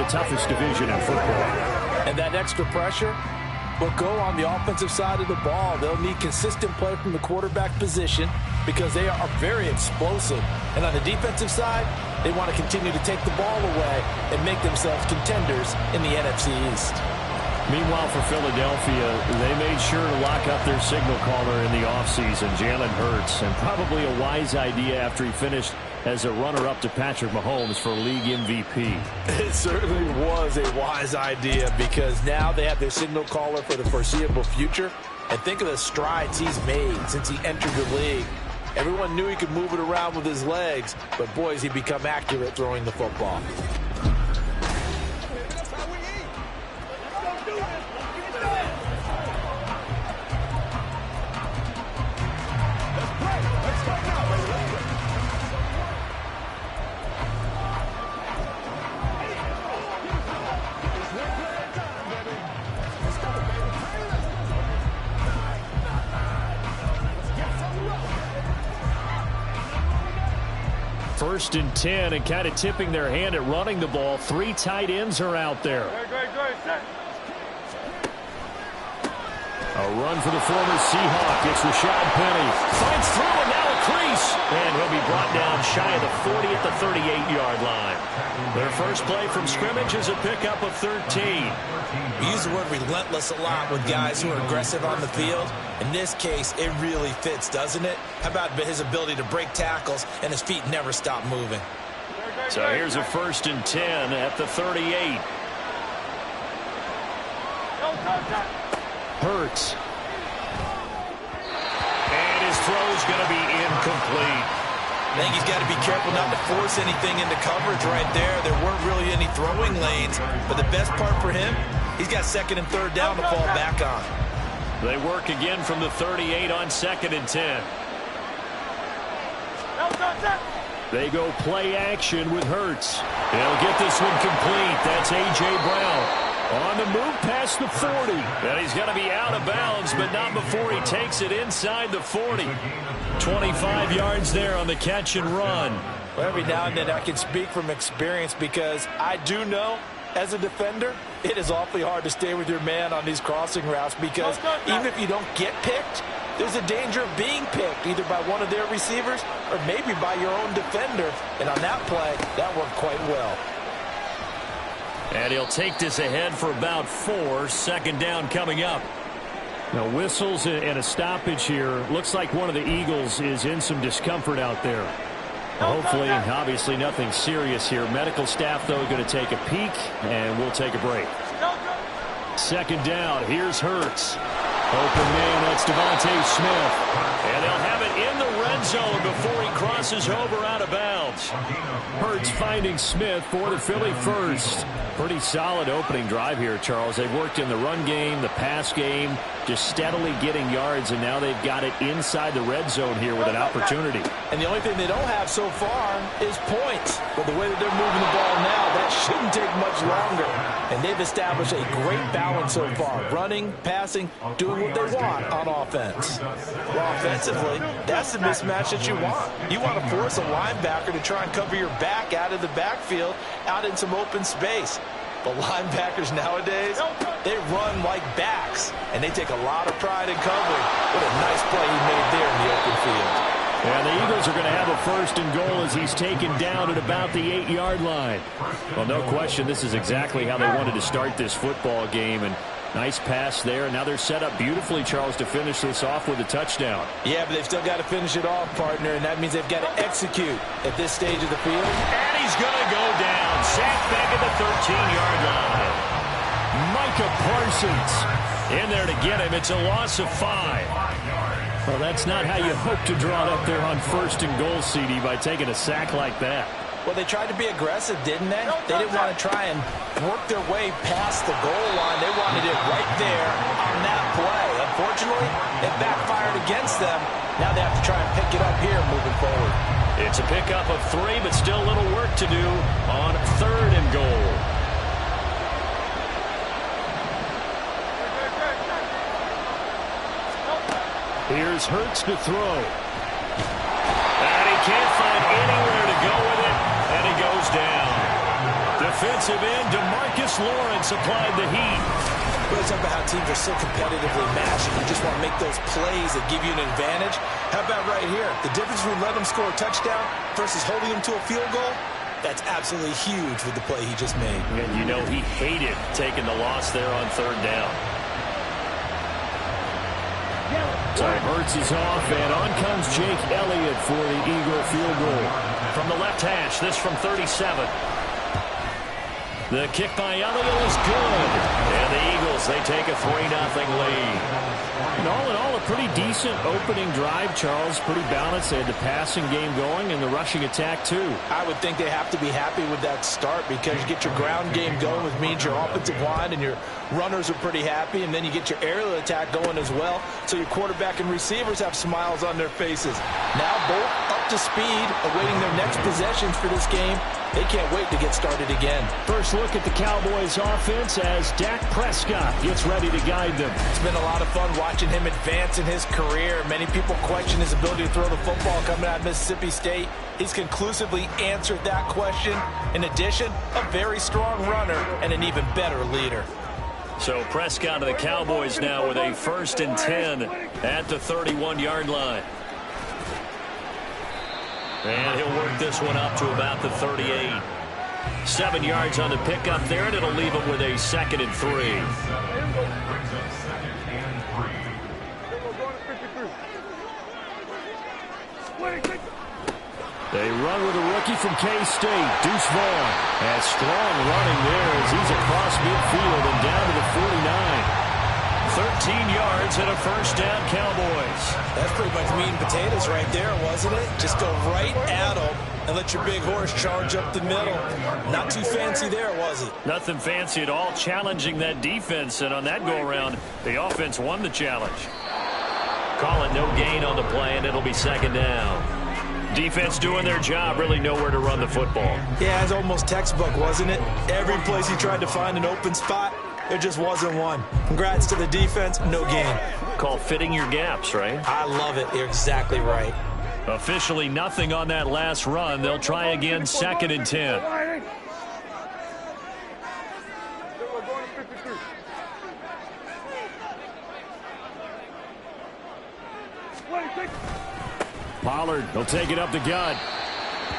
the toughest division in football. And that extra pressure will go on the offensive side of the ball. They'll need consistent play from the quarterback position because they are very explosive. And on the defensive side, they want to continue to take the ball away and make themselves contenders in the NFC East. Meanwhile, for Philadelphia, they made sure to lock up their signal caller in the offseason, Jalen Hurts, and probably a wise idea after he finished as a runner-up to Patrick Mahomes for league MVP. It certainly was a wise idea because now they have their signal caller for the foreseeable future. And think of the strides he's made since he entered the league. Everyone knew he could move it around with his legs, but boy, has he become accurate throwing the football. First and 10, and kind of tipping their hand at running the ball. 3 tight ends are out there. A run for the former Seahawk. It's Rashad Penny. Finds through and now a crease. And he'll be brought down shy of the 40 at the 38-yard line. Their first play from scrimmage is a pickup of 13. We use the word relentless a lot with guys who are aggressive on the field. In this case, it really fits, doesn't it? How about his ability to break tackles and his feet never stop moving? So here's a first and 10 at the 38. Hurts. And his throw's going to be incomplete. I think he's got to be careful not to force anything into coverage right there. There weren't really any throwing lanes, but the best part for him, he's got second and third down to fall back on. They work again from the 38 on second and 10. They go play action with Hurts. They'll get this one complete. That's A.J. Brown. On the move past the 40. And he's going to be out of bounds, but not before he takes it inside the 40. 25 yards there on the catch and run. Well, every now and then I can speak from experience because I do know, as a defender, it is awfully hard to stay with your man on these crossing routes because even if you don't get picked, there's a danger of being picked either by one of their receivers or maybe by your own defender. And on that play, that worked quite well. And he'll take this ahead for about 4. Second down coming up. Now whistles and a stoppage here. Looks like one of the Eagles is in some discomfort out there. Hopefully, obviously nothing serious here. Medical staff, though, going to take a peek, and we'll take a break. Second down. Here's Hurts. Open man, that's Devontae Smith. And they'll have it in the red zone before he crosses over out of bounds. Hurts finding Smith for the Philly first. Pretty solid opening drive here, Charles. They've worked in the run game, the pass game, just steadily getting yards, and now they've got it inside the red zone here with an opportunity. And the only thing they don't have so far is points. But the way that they're moving the ball now, that shouldn't take much longer. And they've established a great balance so far. Running, passing, doing what they want on offense. Well, offensively, that's the mismatch that you want. You want to force a linebacker to try and cover your back out of the backfield, out in some open space. But linebackers nowadays, they run like backs, and they take a lot of pride in covering. What a nice play he made there in the open field. And the Eagles are going to have a first and goal as he's taken down at about the 8-yard line. Well, no question, this is exactly how they wanted to start this football game. And nice pass there. Now they're set up beautifully, Charles, to finish this off with a touchdown. Yeah, but they've still got to finish it off, partner, and that means they've got to execute at this stage of the field. And he's going to go down. Sacked back at the 13-yard line. Micah Parsons in there to get him. It's a loss of 5. Well, that's not how you hope to draw it up there on first and goal, CD, by taking a sack like that. Well, they tried to be aggressive, didn't they? They didn't want to try and work their way past the goal line. They wanted it right there on that play. Unfortunately, it backfired against them. Now they have to try and pick it up here moving forward. It's a pickup of 3, but still a little work to do on third and goal. Here's Hurts to throw. And he can't find anywhere to go with it, and he goes down. defensive end, DeMarcus Lawrence applied the heat. We're talking about how teams are so competitively matched, and you just want to make those plays that give you an advantage. How about right here? The difference between letting them score a touchdown versus holding them to a field goal, that's absolutely huge with the play he just made. And you know he hated taking the loss there on third down. So Hurts is off, and on comes Jake Elliott for the Eagle field goal. From the left hash, this from 37. The kick by Elliott is good. And the Eagles, they take a 3-0 lead. And all in all, a pretty decent opening drive, Charles. Pretty balanced. They had the passing game going and the rushing attack, too. I would think they have to be happy with that start because you get your ground game going, which means your offensive line and your runners are pretty happy, and then you get your aerial attack going as well, so your quarterback and receivers have smiles on their faces. Now both up to speed, awaiting their next possessions for this game. They can't wait to get started again. First look at the Cowboys offense as Dak Prescott gets ready to guide them. It's been a lot of fun watching him advance in his career. Many people question his ability to throw the football coming out of Mississippi State. He's conclusively answered that question. In addition, a very strong runner and an even better leader. So Prescott of the Cowboys now with a 1st and 10 at the 31-yard line. And he'll work this one up to about the 38. 7 yards on the pickup there, and it'll leave him with a 2nd and 3. They run with a rookie from K-State, Deuce Vaughn. Has strong running there as he's across midfield and down to the 49. 13 yards and a 1st down, Cowboys. That's pretty much meat and potatoes right there, wasn't it? Just go right at them and let your big horse charge up the middle. Not too fancy there, was it? Nothing fancy at all, challenging that defense, and on that go-around, the offense won the challenge. Call it no gain on the play, and it'll be 2nd down. Defense doing their job, really nowhere to run the football. Yeah, it's almost textbook, wasn't it? Every place he tried to find an open spot, there just wasn't one. Congrats to the defense, no gain. Called fitting your gaps, right? I love it. You're exactly right. Officially nothing on that last run. They'll try again, 2nd and 10. Pollard will take it up the gut.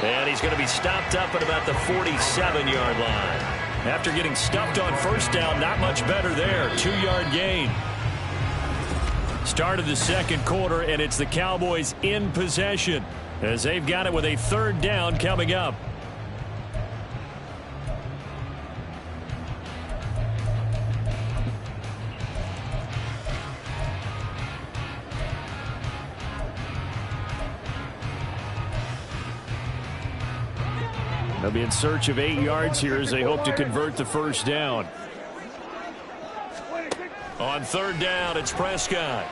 And he's going to be stopped up at about the 47-yard line. After getting stuffed on 1st down, not much better there. 2-yard gain. Start of the 2nd quarter, and it's the Cowboys in possession as they've got it with a 3rd down coming up. They'll be in search of 8 yards here as they hope to convert the 1st down. On 3rd down, it's Prescott.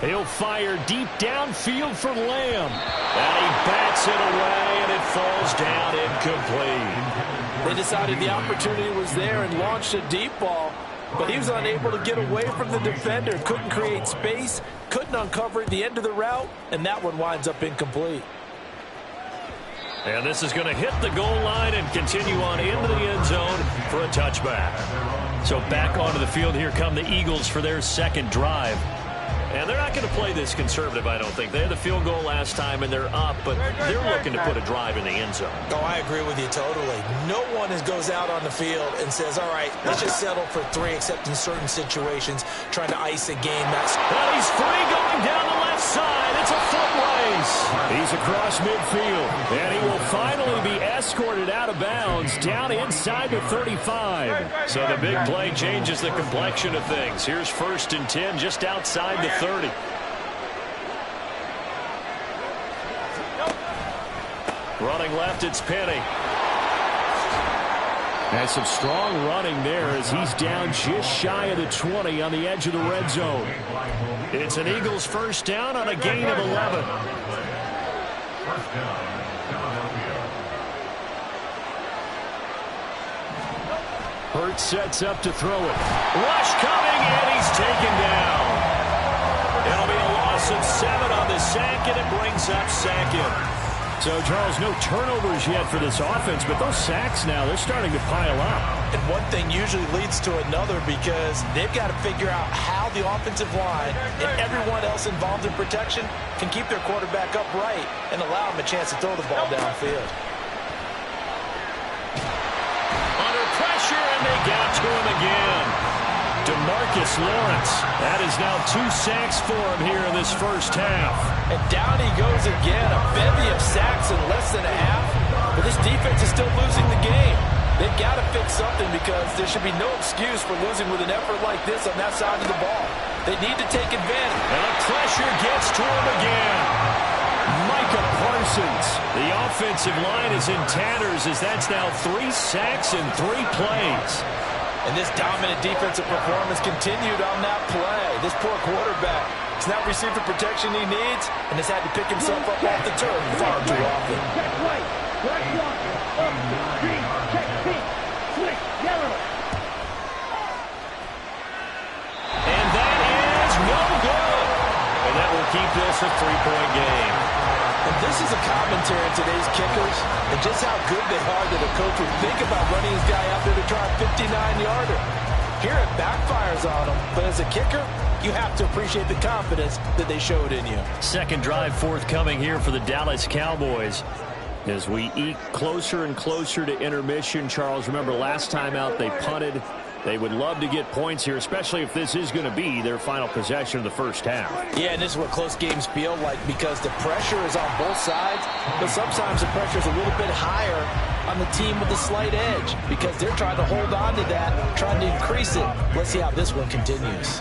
He'll fire deep downfield for Lamb. And he bats it away, and it falls down incomplete. They decided the opportunity was there and launched a deep ball, but he was unable to get away from the defender. Couldn't create space, couldn't uncover the end of the route, and that one winds up incomplete. And this is going to hit the goal line and continue on into the end zone for a touchback. So back onto the field, here come the Eagles for their 2nd drive. And they're not going to play this conservative, I don't think. They had the field goal last time, and they're up, but they're looking to put a drive in the end zone. Oh, I agree with you totally. No one goes out on the field and says, all right, let's just settle for 3, except in certain situations, trying to ice a game. Well, he's free going down the left side. It's a foot race. He's across midfield, and he will finally be escorted out of bounds down inside the 35. So the big play changes the complexion of things. Here's 1st and 10 just outside the 30. Running left, it's Penny. Has some strong running there as he's down just shy of the 20 on the edge of the red zone. It's an Eagles 1st down on a gain of 11. Hurts sets up to throw it. Rush coming, and he's taken down. It'll be a loss of 7 on the sack, and it brings up 2nd. So, Charles, no turnovers yet for this offense, but those sacks now, they're starting to pile up. And one thing usually leads to another because they've got to figure out how the offensive line and everyone else involved in protection can keep their quarterback upright and allow him a chance to throw the ball downfield. Under pressure, and they got to him again. DeMarcus Lawrence. That is now 2 sacks for him here in this first half. And down he goes again. A bevy of sacks in less than a half. But this defense is still losing the game. They've got to fix something because there should be no excuse for losing with an effort like this on that side of the ball. They need to take advantage. And the pressure gets to him again. Micah Parsons. The offensive line is in tatters as that's now 3 sacks in 3 plays. And this dominant defensive performance continued on that play. This poor quarterback has not received the protection he needs and has had to pick himself up off the turf far too often. And that is no good. And that will keep this a 3-point game. And this is a commentary on today's kickers and just how good they are that a coach would think about running his guy out there to try a 59-yarder. Here it backfires on him, but as a kicker, you have to appreciate the confidence that they showed in you. Second drive forthcoming here for the Dallas Cowboys. As we eke closer and closer to intermission, Charles, remember last time out they punted. They would love to get points here, especially if this is going to be their final possession of the first half. Yeah, and this is what close games feel like because the pressure is on both sides, but sometimes the pressure is a little bit higher on the team with a slight edge because they're trying to hold on to that, trying to increase it. Let's see how this one continues.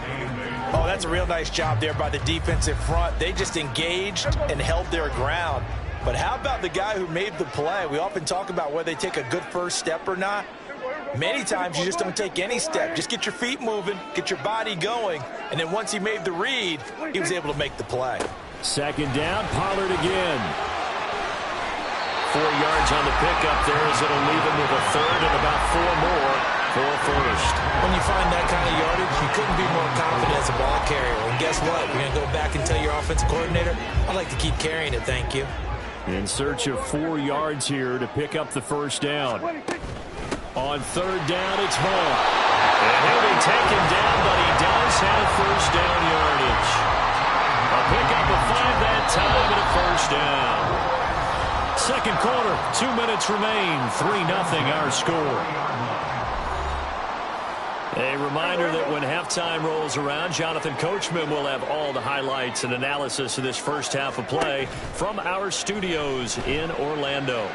Oh, that's a real nice job there by the defensive front. They just engaged and held their ground. But how about the guy who made the play? We often talk about whether they take a good first step or not. Many times you just don't take any step. Just get your feet moving, get your body going, and then once he made the read, he was able to make the play. Second down, Pollard again. 4 yards on the pickup there as it'll leave him with a third and about 4 more for a first. When you find that kind of yardage, you couldn't be more confident as a ball carrier. And guess what? You're going to go back and tell your offensive coordinator, I'd like to keep carrying it, thank you. In search of 4 yards here to pick up the first down. On third down, it's Hall. And he'll be taken down, but he does have first down yardage. A pickup of 5 that time and a first down. Second quarter, 2 minutes remain. 3-0 our score. A reminder that when halftime rolls around, Jonathan Coachman will have all the highlights and analysis of this first half of play from our studios in Orlando.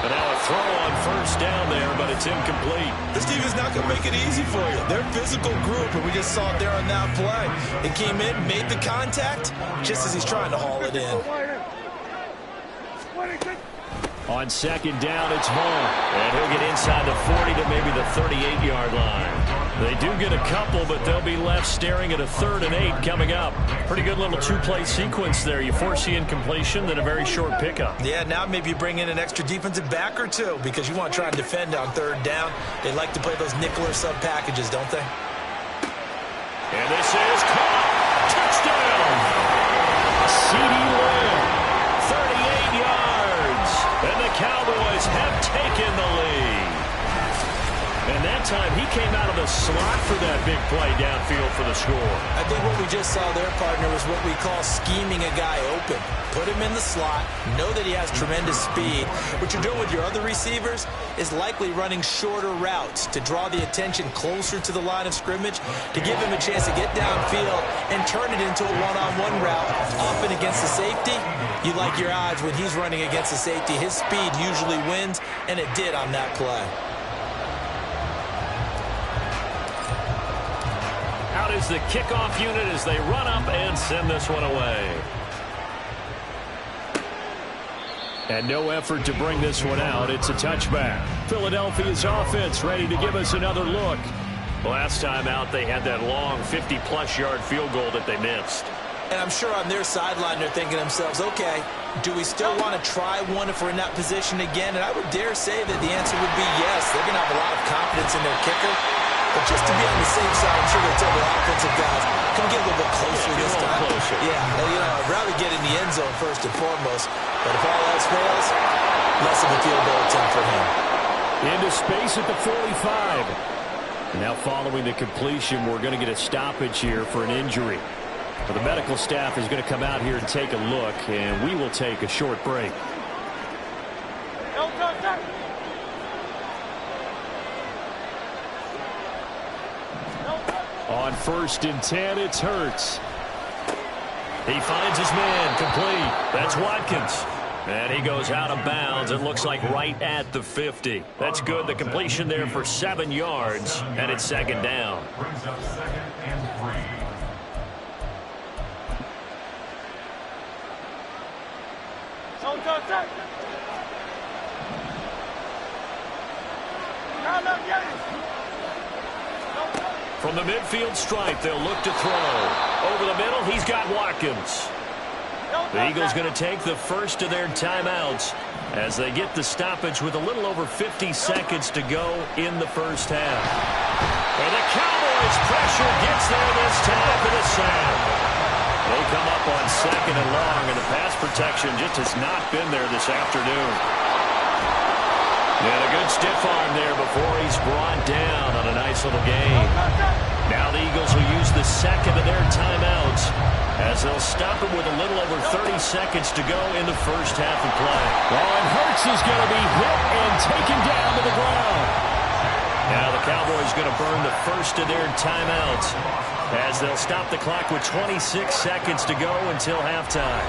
And now a throw on first down there, but it's incomplete. This team is not going to make it easy for you. They're a physical group, and we just saw it there on that play. It came in, made the contact, just as he's trying to haul it in. On second down, it's Hall. And he'll get inside the 40 to maybe the 38-yard line. They do get a couple, but they'll be left staring at a 3rd and 8 coming up. Pretty good little 2-play sequence there. You force the incompletion, then a very short pickup. Yeah, now maybe you bring in an extra defensive back or two because you want to try and defend on 3rd down. They like to play those nickel or sub packages, don't they? And this is caught. Touchdown. CeeDee Lamb, 38 yards. And the Cowboys have taken the lead. And that time he came out of the slot for that big play downfield for the score. I think what we just saw there, partner, was what we call scheming a guy open. Put him in the slot, know that he has tremendous speed. What you're doing with your other receivers is likely running shorter routes to draw the attention closer to the line of scrimmage, to give him a chance to get downfield and turn it into a one-on-one route, often against the safety. You like your odds when he's running against the safety. His speed usually wins, and it did on that play. Out is the kickoff unit as they run up and send this one away. And no effort to bring this one out. It's a touchback. Philadelphia's offense ready to give us another look. Last time out, they had that long 50-plus yard field goal that they missed. And I'm sure on their sideline they're thinking to themselves, okay, do we still want to try one if we're in that position again? And I would dare say that the answer would be yes. They're going to have a lot of confidence in their kicker. But just to be on the safe side, I'm sure they tell the offensive guys, come get a little bit closer this time. Closer. Yeah, I'd rather get in the end zone first and foremost. But if all else fails, less of a field goal attempt for him. Into space at the 45. Now following the completion, we're going to get a stoppage here for an injury. The medical staff is going to come out here and take a look, and we will take a short break. On 1st and 10, it's Hurts. He finds his man, complete. That's Watkins. And he goes out of bounds, it looks like right at the 50. That's good. The completion there for 7 yards, and it's 2nd down. From the midfield stripe, they'll look to throw. Over the middle, he's got Watkins. The Eagles going to take the first of their timeouts as they get the stoppage with a little over 50 seconds to go in the first half. And the Cowboys' pressure gets there this time for the sack. They come up on 2nd and long, and the pass protection just has not been there this afternoon. And a good stiff arm there before he's brought down on a nice little gain. Now the Eagles will use the second of their timeouts as they'll stop it with a little over 30 seconds to go in the first half of play. Oh, and Hurts is going to be hit and taken down to the ground. Now the Cowboys going to burn the first of their timeouts as they'll stop the clock with 26 seconds to go until halftime.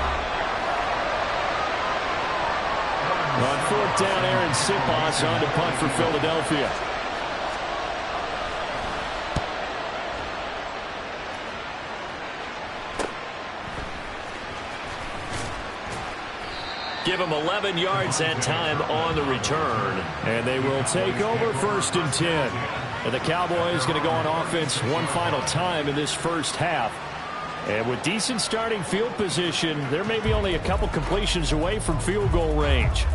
On 4th down, Aaron Sipos on to punt for Philadelphia. Give them 11 yards that time on the return. And they will take over 1st and 10. And the Cowboys going to go on offense one final time in this first half. And with decent starting field position, there may be only a couple completions away from field goal range.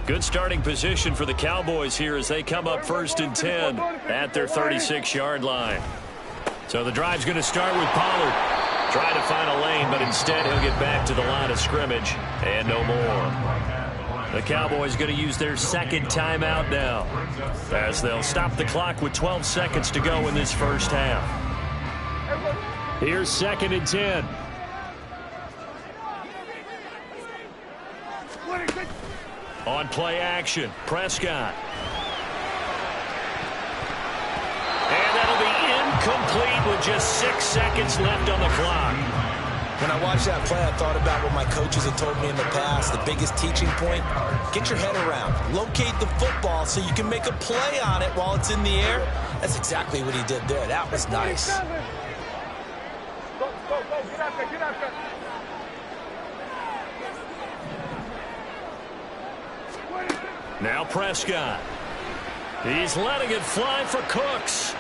Good starting position for the Cowboys here as they come up 1st and 10 at their 36-yard line. So the drive's going to start with Pollard. Trying to find a lane, but instead he'll get back to the line of scrimmage and no more. The Cowboys going to use their 2nd timeout now as they'll stop the clock with 12 seconds to go in this first half. Here's 2nd and 10. On play action, Prescott. And that'll be incomplete with just 6 seconds left on the clock. When I watched that play, I thought about what my coaches had told me in the past. The biggest teaching point, get your head around. Locate the football so you can make a play on it while it's in the air. That's exactly what he did there. That was nice. Now Prescott. He's letting it fly for Cooks.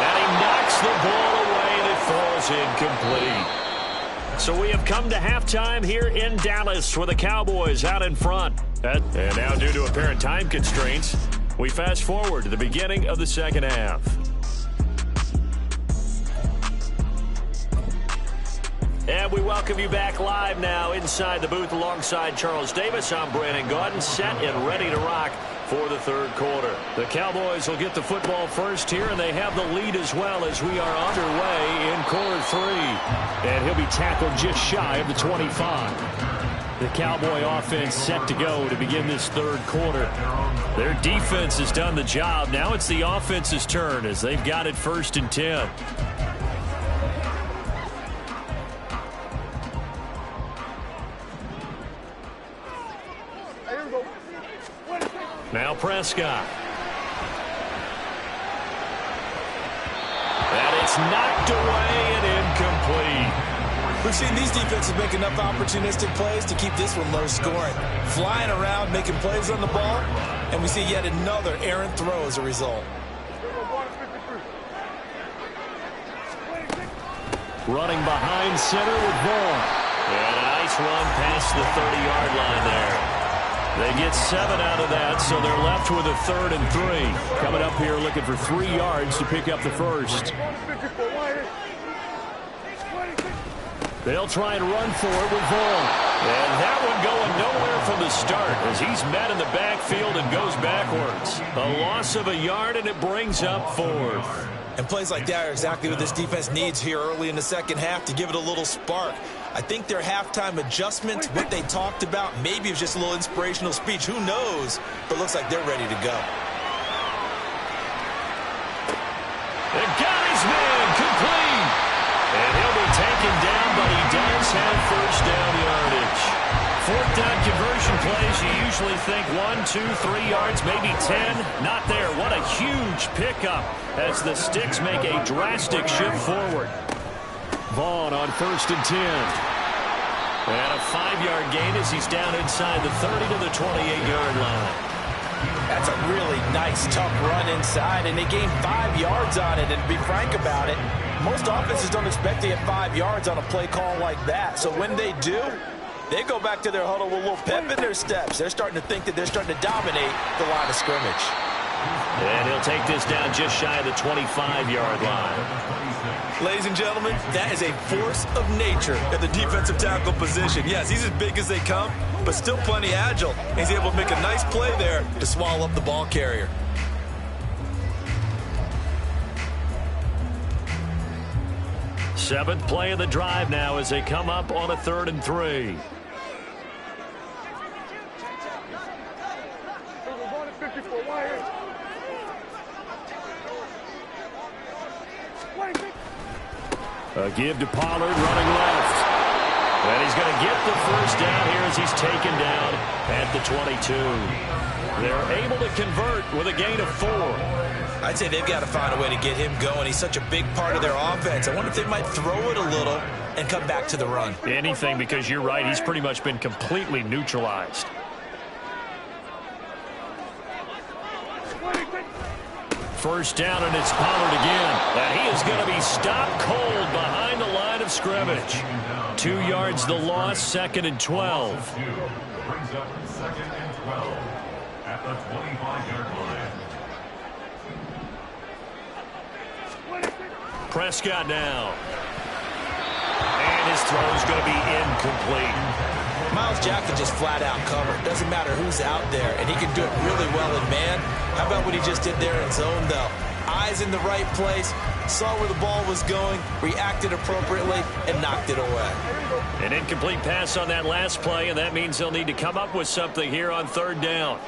And he knocks the ball away and it falls incomplete. So we have come to halftime here in Dallas with the Cowboys out in front. And now due to apparent time constraints, we fast forward to the beginning of the second half. And we welcome you back live now inside the booth alongside Charles Davis. I'm Brandon Gaudin, set and ready to rock for the third quarter. The Cowboys will get the football first here, and they have the lead as well as we are underway in quarter 3. And he'll be tackled just shy of the 25. The Cowboy offense set to go to begin this third quarter. Their defense has done the job. Now it's the offense's turn as they've got it 1st and 10. Now Prescott. And it's knocked away and incomplete. We've seen these defenses make enough opportunistic plays to keep this one low scoring. Flying around, making plays on the ball, and we see yet another errant throw as a result. Running behind center with Vaughn. And a nice run past the 30-yard line there. They get 7 out of that, so they're left with a 3rd and 3. Coming up here looking for 3 yards to pick up the first. They'll try and run for it with Vaughn. And that one going nowhere from the start as he's met in the backfield and goes backwards. A loss of a yard, and it brings up 4th. And plays like that are exactly what this defense needs here early in the second half to give it a little spark. I think their halftime adjustment, what they talked about, maybe it was just a little inspirational speech. Who knows? But looks like they're ready to go. The guy's man complete. And he'll be taken down, but he does have first down yardage. 4th down conversion plays, you usually think 1, 2, 3 yards, maybe 10. Not there. What a huge pickup as the Sticks make a drastic shift forward. Vaughn on 1st and 10. And a 5-yard gain as he's down inside the 30 to the 28-yard line. That's a really nice, tough run inside, and they gained 5 yards on it. And to be frank about it, most offenses don't expect to get 5 yards on a play call like that. So when they do, they go back to their huddle with a little pep in their steps. They're starting to think that they're starting to dominate the line of scrimmage. And he'll take this down just shy of the 25-yard line. Ladies and gentlemen, that is a force of nature at the defensive tackle position. Yes, he's as big as they come, but still plenty agile. He's able to make a nice play there to swallow up the ball carrier. Seventh play of the drive now as they come up on a 3rd and 3. A give to Pollard running left. And he's going to get the first down here as he's taken down at the 22. They're able to convert with a gain of 4. I'd say they've got to find a way to get him going. He's such a big part of their offense. I wonder if they might throw it a little and come back to the run. Anything, because you're right. He's pretty much been completely neutralized. First down, and it's Pollard again. And he is going to be stopped cold behind the line of scrimmage. 2 yards the loss, 2nd and 12. Brings up 2nd and 12 at the 25-yard line. Prescott now. And his throw is going to be incomplete. Miles Jack can just flat out cover. Doesn't matter who's out there, and he can do it really well in man. How about what he just did there in zone, though? Eyes in the right place, saw where the ball was going, reacted appropriately, and knocked it away. An incomplete pass on that last play, and that means they'll need to come up with something here on 3rd down.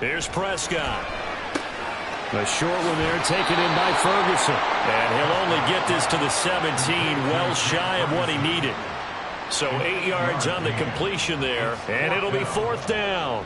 Here's Prescott. A short one there taken in by Ferguson. And he'll only get this to the 17, well shy of what he needed. So 8 yards on the completion there, and it'll be 4th down.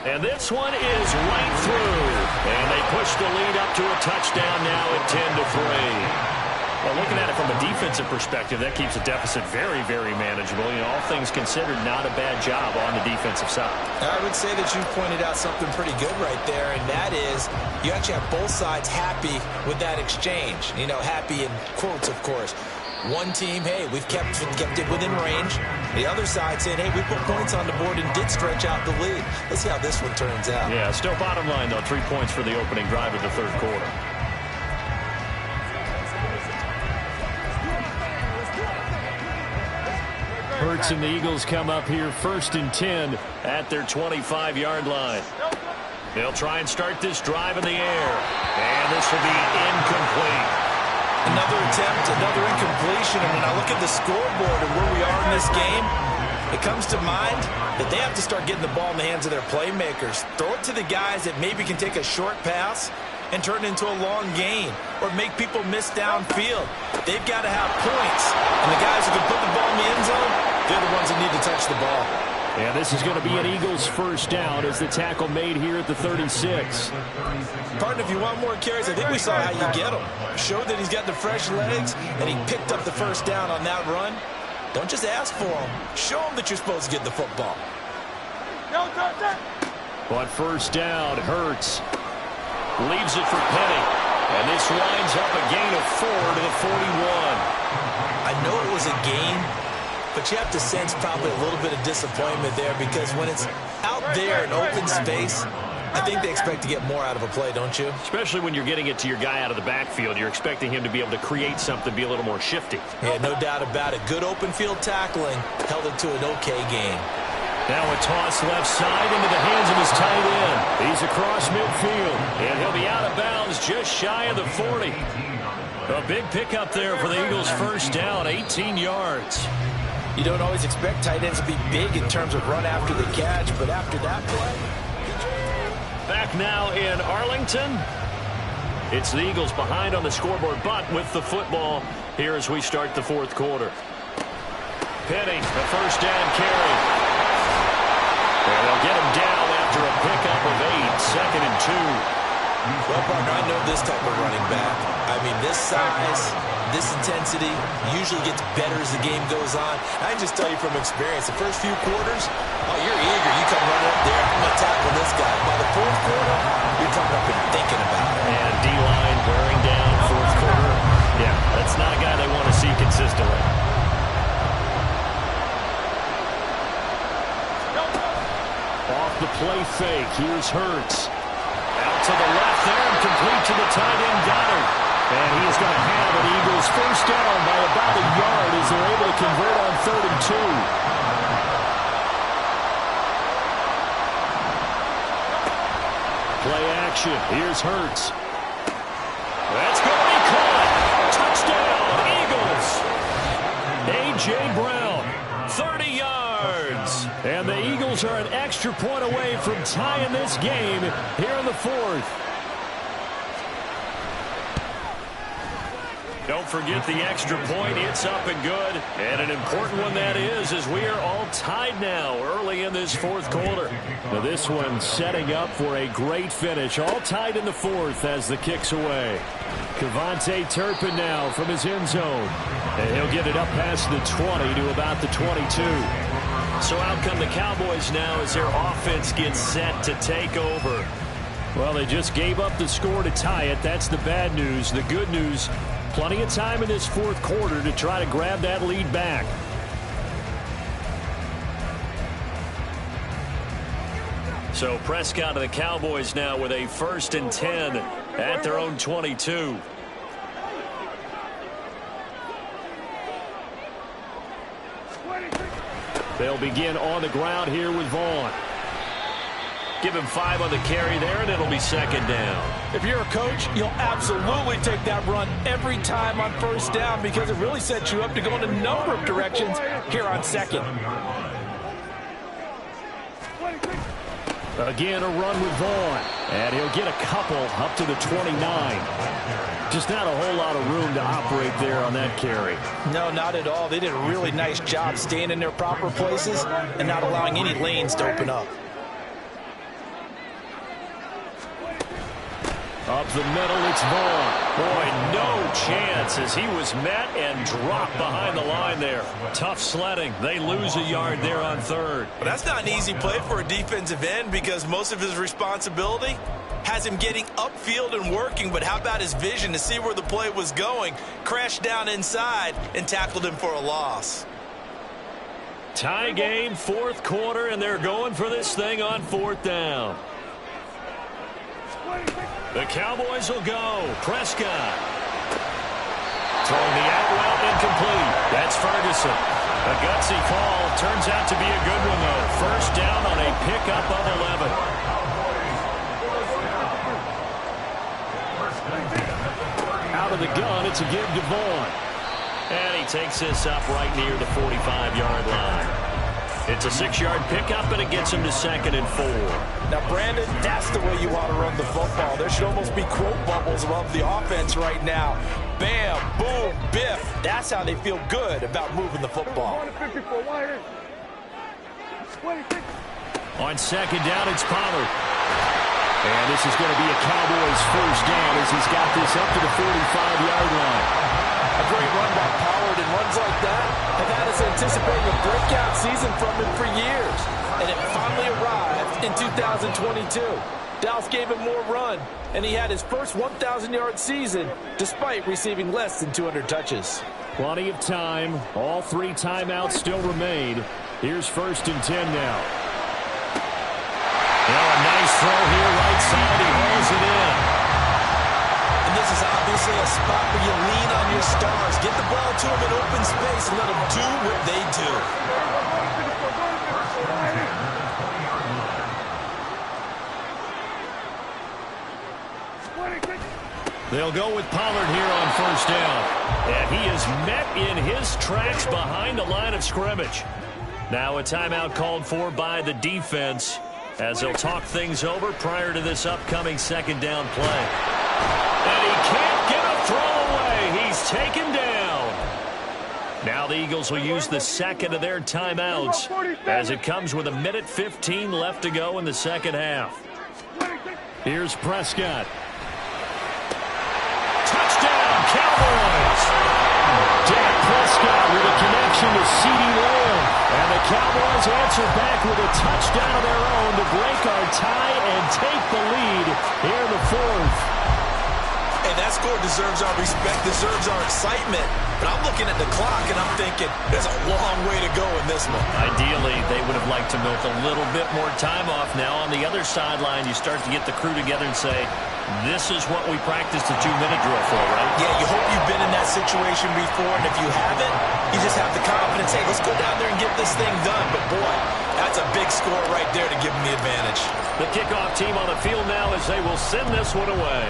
And this one is right through. And they push the lead up to a touchdown now at 10-3. Well, looking at it from a defensive perspective, that keeps the deficit very, very manageable. You know, all things considered, not a bad job on the defensive side. I would say that you pointed out something pretty good right there, and that is you actually have both sides happy with that exchange. You know, happy in quotes, of course. One team, hey, we've kept it within range. The other side saying, hey, we put points on the board and did stretch out the lead. Let's see how this one turns out. Yeah, still bottom line, though, 3 points for the opening drive of the 3rd quarter. Hurts and the Eagles come up here 1st and 10 at their 25-yard line. They'll try and start this drive in the air. And this will be incomplete. Another attempt, another incompletion. And when I look at the scoreboard and where we are in this game, it comes to mind that they have to start getting the ball in the hands of their playmakers. Throw it to the guys that maybe can take a short pass and turn it into a long gain or make people miss downfield. They've got to have points. And the guys who can put the ball in the end zone, they're the ones that need to touch the ball. And this is going to be an Eagles first down as the tackle made here at the 36. Partner, if you want more carries, I think we saw how you get them. Showed that he's got the fresh legs, and he picked up the first down on that run. Don't just ask for them. Show them that you're supposed to get the football. On first down, Hurts leaves it for Penny. And this winds up a gain of 4 to the 41. I know it was a gain, but you have to sense probably a little bit of disappointment there because when it's out there in open space, I think they expect to get more out of a play, don't you? Especially when you're getting it to your guy out of the backfield. You're expecting him to be able to create something, be a little more shifty. Yeah, no doubt about it. Good open field tackling held it to an okay game. Now a toss left side into the hands of his tight end. He's across midfield, and he'll be out of bounds just shy of the 40. A big pickup there for the Eagles' first down, 18 yards. You don't always expect tight ends to be big in terms of run after the catch, but after that play... Back now in Arlington. It's the Eagles behind on the scoreboard, but with the football here as we start the fourth quarter. Penny, the first down carry. And they'll get him down after a pickup of 8, 2nd and 2. Well, partner, I know this type of running back. I mean, this size, this intensity usually gets better as the game goes on. I can just tell you from experience, the first few quarters, oh, you're eager. You come running up there, I'm going to tackle this guy. By the fourth quarter, you're coming up and thinking about it. And D-line wearing down fourth quarter. Yeah, that's not a guy they want to see consistently. Off the play fake, here's Hurts. Out to the left there and complete to the tight end Goddard. And he is going to have an Eagles first down by about a yard as they're able to convert on 3rd and 2. Play action. Here's Hurts. That's going to be caught. Touchdown, Eagles. A.J. Brown, 30 yards. And the Eagles are an extra point away from tying this game here in the 4th. Don't forget the extra point. It's up and good. And an important one that is, as we are all tied now early in this 4th quarter. Now this one setting up for a great finish. All tied in the 4th as the kick's away. Kevontae Turpin now from his end zone. And he'll get it up past the 20 to about the 22. So out come the Cowboys now as their offense gets set to take over. Well, they just gave up the score to tie it. That's the bad news. The good news, plenty of time in this 4th quarter to try to grab that lead back. So Prescott and the Cowboys now with a 1st and 10 at their own 22. They'll begin on the ground here with Vaughn. Give him 5 on the carry there, and it'll be 2nd down. If you're a coach, you'll absolutely take that run every time on 1st down because it really sets you up to go in a number of directions here on 2nd. Again, a run with Vaughn. And he'll get a couple up to the 29. Just not a whole lot of room to operate there on that carry. No, not at all. They did a really nice job staying in their proper places and not allowing any lanes to open up. Up the middle, it's Vaughn. Boy, no chance as he was met and dropped behind the line there. Tough sledding. They lose a yard there on 3rd. But that's not an easy play for a defensive end because most of his responsibility has him getting upfield and working. But how about his vision to see where the play was going? Crashed down inside and tackled him for a loss. Tie game, 4th quarter, and they're going for this thing on 4th down. The Cowboys will go. Prescott. Throwing the out route incomplete. That's Ferguson. A gutsy call. Turns out to be a good one, though. First down on a pickup of 11. Out of the gun, it's a give to Vaughn. And he takes this up right near the 45-yard line. It's a 6-yard pickup, and it gets him to 2nd and 4. Now, Brandon, that's the way you want to run the football. There should almost be quote bubbles above the offense right now. Bam, boom, biff. That's how they feel good about moving the football. On 2nd down, it's Pollard. And this is going to be a Cowboys first down as he's got this up to the 45-yard line. A great run by Pollard, and runs like that have had us anticipating a breakout season from him for years. And it finally arrived in 2022. Dallas gave him more run, and he had his first 1,000-yard season despite receiving less than 200 touches. Plenty of time. All 3 timeouts still remain. Here's 1st and 10 now. A nice throw here, right side. He hauls it in. And this is obviously a spot where you lean on your stars. Get the ball to them in open space and let them do what they do. They'll go with Pollard here on 1st down. And he is met in his tracks behind the line of scrimmage. Now a timeout called for by the defense as they'll talk things over prior to this upcoming 2nd down play. And he can't get a throw away. He's taken down. Now the Eagles will use the 2nd of their timeouts as it comes with 1:15 left to go in the 2nd half. Here's Prescott. Touchdown, Cowboys! Dak Prescott with a connection to CeeDee Lamb. And the Cowboys answer back with a touchdown of their own to break our tie and take the lead here in the 4th. Hey, that score deserves our respect, deserves our excitement. But I'm looking at the clock, and I'm thinking there's a long way to go in this one. Ideally, they would have liked to milk a little bit more time off. Now on the other sideline, you start to get the crew together and say, this is what we practiced the 2-minute drill for, right? Yeah, you hope you've been in that situation before, and if you haven't, you just have the confidence, hey, let's go down there and get this thing done. But, boy, that's a big score right there to give them the advantage. The kickoff team on the field now as they will send this one away.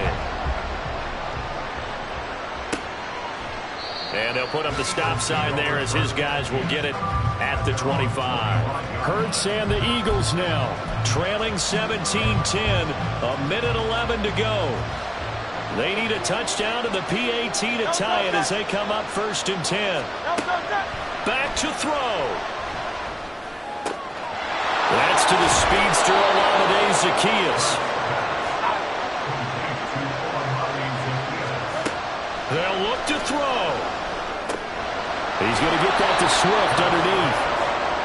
And they'll put up the stop sign there as his guys will get it at the 25. Hurts and the Eagles now trailing 17-10. 1:11 to go. They need a touchdown to the PAT to tie it as they come up 1st and 10. Back to throw. That's to the speedster Olamide Zaccheaus. They'll look to throw. He's going to get that to Swift underneath.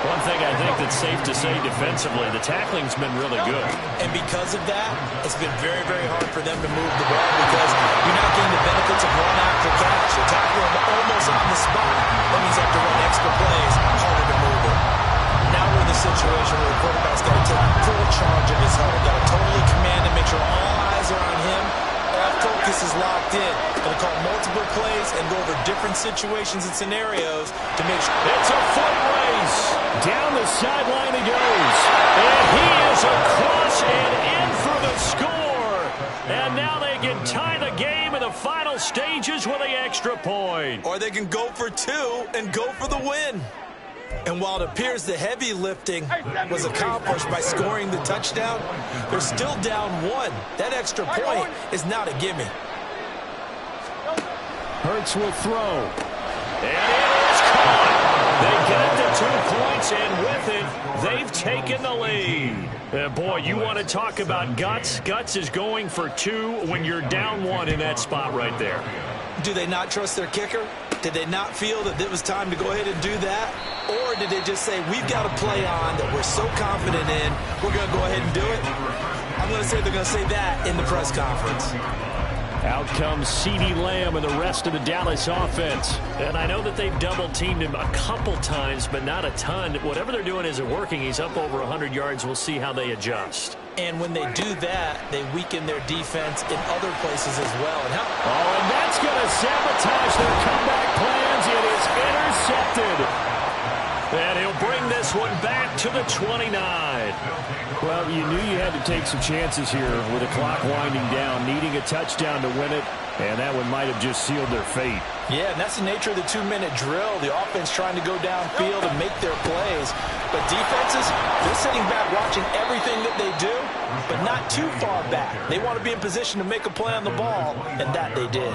One thing I think that's safe to say defensively, the tackling's been really good. And because of that, it's been very, very hard for them to move the ball because you're not getting the benefits of run after catch. You're tackling them almost on the spot. That means you have to run extra plays, harder to move it. Now we're in the situation where the quarterback's got to take full charge of his huddle. Got to totally command and make sure all eyes are on him. All focus is locked in. Going to call multiple plays and go over different situations and scenarios to make sure. It's a foot race. Down the sideline he goes. And he is across and in for the score. And now they can tie the game in the final stages with the extra point. Or they can go for 2 and go for the win. And while it appears the heavy lifting was accomplished by scoring the touchdown, they're still down 1. That extra point is not a gimme. Hurts will throw. And it is caught. They get it to 2 points, and with it, they've taken the lead. Boy, you want to talk about guts. Guts is going for 2 when you're down 1 in that spot right there. Do they not trust their kicker? Did they not feel that it was time to go ahead and do that? Or did they just say, we've got a play on that we're so confident in, we're going to go ahead and do it? I'm going to say they're going to say that in the press conference. Out comes CeeDee Lamb and the rest of the Dallas offense. And I know that they've double-teamed him a couple times, but not a ton. Whatever they're doing isn't working. He's up over 100 yards. We'll see how they adjust. And when they do that, they weaken their defense in other places as well. And that's going to sabotage their comeback plans. It is intercepted. And he'll bring this one back to the 29. Well, you knew you had to take some chances here with the clock winding down, needing a touchdown to win it, and that one might have just sealed their fate. Yeah, and that's the nature of the 2-minute drill. The offense trying to go downfield and make their plays. But defenses, they're sitting back watching everything that they do, but not too far back. They want to be in position to make a play on the ball, and that they did.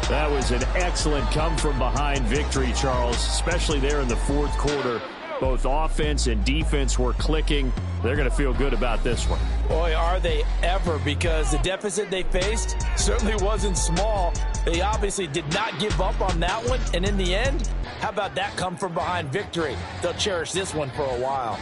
That was an excellent come-from-behind victory, Charles, especially there in the 4th quarter. Both offense and defense were clicking. They're going to feel good about this one. Boy, are they ever, because the deficit they faced certainly wasn't small. They obviously did not give up on that one, and in the end, how about that come from behind victory? They'll cherish this one for a while.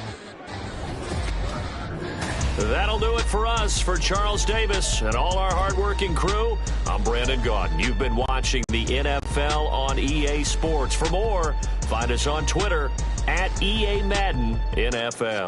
That'll do it for us. For Charles Davis and all our hardworking crew, I'm Brandon Gaudin. You've been watching the NFL on EA Sports. For more, find us on Twitter @EA Madden NFL.